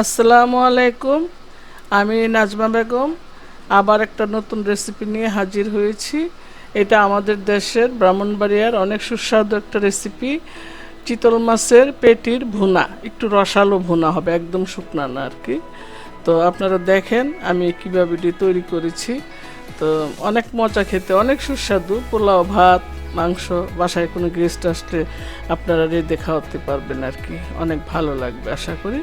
আসসালামু আলাইকুম, আমি নাজমা বেগম আবার একটা নতুন রেসিপি নিয়ে হাজির হয়েছি। এটা আমাদের দেশের ব্রাহ্মণবাড়িয়ার অনেক সুস্বাদু একটা রেসিপি, চিতল মাছের পেটির ভুনা। একটু রসালো ভুনা হবে, একদম শুকনা না আর কি। তো আপনারা দেখেন আমি কীভাবে এটি তৈরি করেছি। তো অনেক মজা খেতে, অনেক সুস্বাদু। পোলাও, ভাত, মাংস, বাসায় কোনো গেস্ট আসলে আপনারা রেঁধে খাওয়াতে পারবেন আর কি, অনেক ভালো লাগবে আশা করি।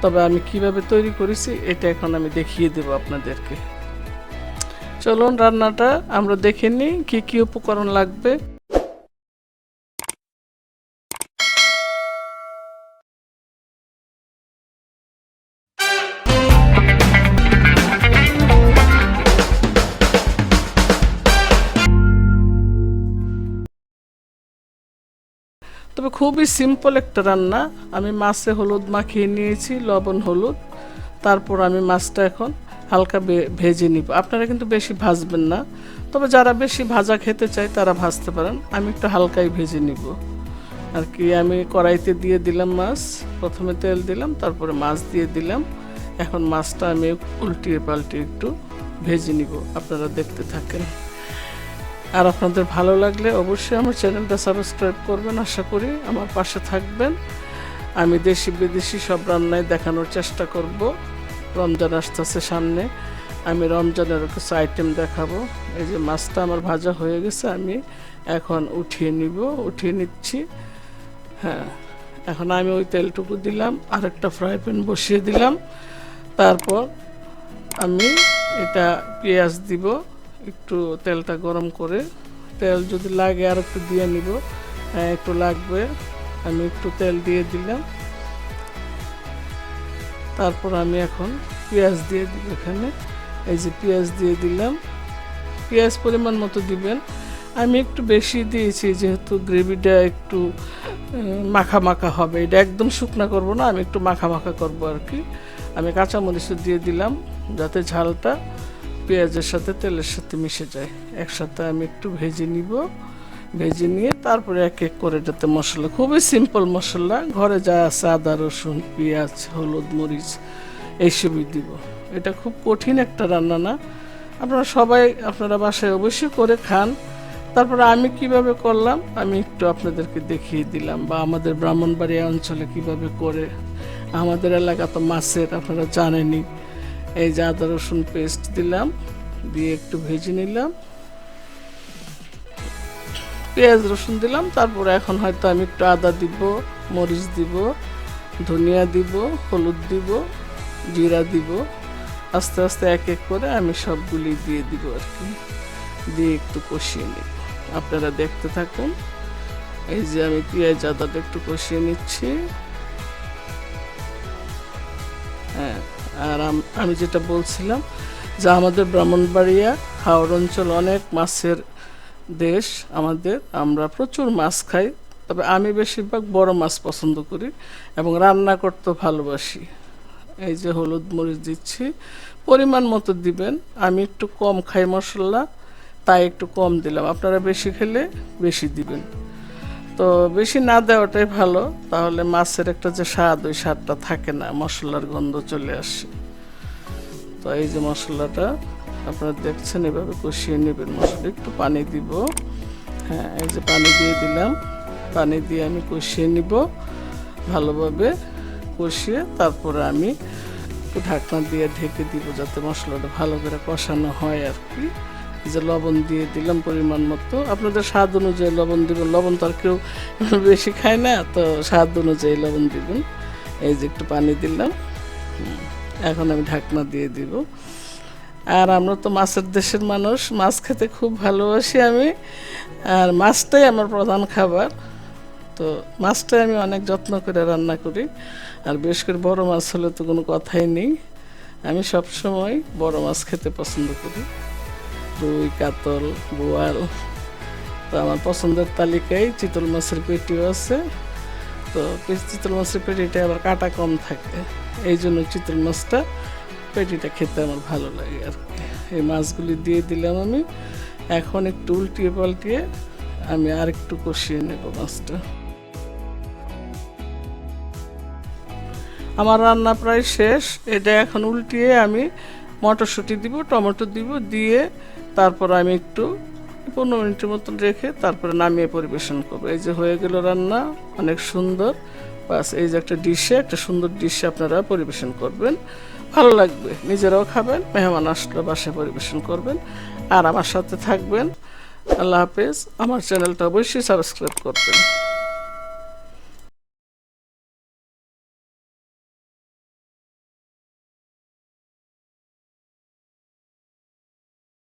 তবে আমি কিভাবে তৈরি করেছি এটা এখন আমি দেখিয়ে দেব আপনাদেরকে। চলুন রান্নাটা আমরা দেখে নিই কী কী উপকরণ লাগবে। তবে খুবই সিম্পল একটা রান্না। আমি মাছে হলুদ মাখিয়ে নিয়েছি, লবণ হলুদ। তারপর আমি মাছটা এখন হালকা ভেজে নিব। আপনারা কিন্তু বেশি ভাজবেন না, তবে যারা বেশি ভাজা খেতে চায় তারা ভাজতে পারেন। আমি একটু হালকাই ভেজে নিব আর কি। আমি কড়াইতে দিয়ে দিলাম মাছ, প্রথমে তেল দিলাম, তারপরে মাছ দিয়ে দিলাম। এখন মাছটা আমি উল্টিয়ে পাল্টিয়ে একটু ভেজে নিব, আপনারা দেখতে থাকেন। আর আপনাদের ভালো লাগলে অবশ্যই আমার চ্যানেলটা সাবস্ক্রাইব করবেন, আশা করি আমার পাশে থাকবেন। আমি দেশি বিদেশি সব রান্নায় দেখানোর চেষ্টা করব। রমজান আসতেছে সামনে, আমি রমজানের কিছু আইটেম দেখাবো। এই যে মাছটা আমার ভাজা হয়ে গেছে, আমি এখন উঠিয়ে নিচ্ছি। হ্যাঁ, এখন আমি ওই তেলটুকু দিলাম, আরেকটা ফ্রাই প্যান বসিয়ে দিলাম। তারপর আমি এটা পেঁয়াজ দিব, একটু তেলটা গরম করে। তেল যদি লাগে আর একটু দিয়ে নিব, একটু লাগবে। আমি একটু তেল দিয়ে দিলাম। তারপর আমি এখন পেঁয়াজ দিয়ে দিব এখানে। এই যে পেঁয়াজ দিয়ে দিলাম, পেঁয়াজ পরিমাণ মতো দিবেন। আমি একটু বেশি দিয়েছি যেহেতু গ্রেভিটা একটু মাখা মাখা হবে। এটা একদম শুকনা করব না, আমি একটু মাখা মাখা করব আর কি। আমি কাঁচামরিচ দিয়ে দিলাম যাতে ঝালটা পেঁয়াজের সাথে তেলের সাথে মিশে যায়। একসাথে আমি একটু ভেজে নিয়ে তারপরে এক এক করে এটাতে মশলা, খুবই সিম্পল মশলা, ঘরে যা আছে আদা রসুন পেঁয়াজ হলুদ মরিচ এইসবই দিব। এটা খুব কঠিন একটা রান্না না, আপনারা বাসায় অবশ্যই করে খান। তারপরে আমি কিভাবে করলাম আমি একটু আপনাদেরকে দেখিয়ে দিলাম, বা আমাদের ব্রাহ্মণবাড়িয়া অঞ্চলে কিভাবে করে। আমাদের এলাকা তো মাছের, আপনারা জানেনই। এই যে আদা রসুন পেস্ট দিলাম, দিয়ে একটু ভেজে নিলাম, পেঁয়াজ রসুন দিলাম। তারপরে এখন হয়তো আমি একটু আদা দিব, মরিচ দিব, ধনিয়া দিব, হলুদ দিব, জিরা দিব। আস্তে আস্তে এক এক করে আমি সবগুলি দিয়ে দিব আর কি, দিয়ে একটু কষিয়ে নিব। আপনারা দেখতে থাকুন। এই যে আমি পেঁয়াজ আদাটা একটু কষিয়ে নিচ্ছি। হ্যাঁ, আর আমি যেটা বলছিলাম যে আমাদের ব্রাহ্মণবাড়িয়া হাওড় অঞ্চল অনেক মাছের দেশ আমাদের, আমরা প্রচুর মাছ খাই। তবে আমি বেশিরভাগ বড় মাছ পছন্দ করি এবং রান্না করতে ভালোবাসি। এই যে হলুদ মরিচ দিচ্ছি, পরিমাণ মতো দিবেন। আমি একটু কম খাই মশলা, তাই একটু কম দিলাম। আপনারা বেশি খেলে বেশি দিবেন। তো বেশি না দেওয়াটাই ভালো, তাহলে মাছের একটা যে স্বাদ, ওই স্বাদটা থাকে না, মশলার গন্ধ চলে আসে। তো এই যে মশলাটা আপনারা দেখছেন, এভাবে কষিয়ে নেবেন। মশলা একটু পানি দিব। হ্যাঁ, এই যে পানি দিয়ে দিলাম। পানি দিয়ে আমি কষিয়ে নিব ভালোভাবে। কষিয়ে তারপরে আমি একটু ঢাকনা দিয়ে ঢেকে দিব যাতে মশলাটা ভালো করে কষানো হয় আর কি। যে লবণ দিয়ে দিলাম পরিমাণ মতো, আপনাদের স্বাদ অনুযায়ী লবণ দিবেন। লবণ তো আর কেউ বেশি খায় না, তো স্বাদ অনুযায়ী লবণ দিবেন। এই যে একটু পানি দিলাম, এখন আমি ঢাকনা দিয়ে দিব। আর আমরা তো মাছের দেশের মানুষ, মাছ খেতে খুব ভালোবাসি আমি। আর মাছটাই আমার প্রধান খাবার। তো মাছটাই আমি অনেক যত্ন করে রান্না করি। আর বিশেষ করে বড় মাছ হলে তো কোনো কথাই নেই। আমি সবসময় বড় মাছ খেতে পছন্দ করি, রুই কাতল বোয়াল। তো আমার পছন্দের তালিকায় চিতল মাছের পেটিও আছে। তো চিতল মাছের পেটিটা আবার কাটা কম থাকে, এই জন্য চিতল মাছটা পেটিটা খেতে আমার ভালো লাগে আর কি। এই মাছগুলি দিয়ে দিলাম আমি। এখন একটু উল্টিয়ে পাল্টিয়ে আমি আরেকটু কষিয়ে নেব মাছটা। আমার রান্না প্রায় শেষ। এটা এখন উল্টিয়ে আমি মটরশুঁটি দিব, টমেটো দিব, দিয়ে তারপর আমি একটু 15 মিনিটের মতন রেখে তারপরে নামিয়ে পরিবেশন করবো। এই যে হয়ে গেল রান্না, অনেক সুন্দর। বাস এই যে একটা সুন্দর ডিশে আপনারা পরিবেশন করবেন, ভালো লাগবে, নিজেরাও খাবেন, মেহমান আসলে বাসায় পরিবেশন করবেন। আর আমার সাথে থাকবেন। আল্লাহ হাফেজ। আমার চ্যানেলটা অবশ্যই সাবস্ক্রাইব করবেন।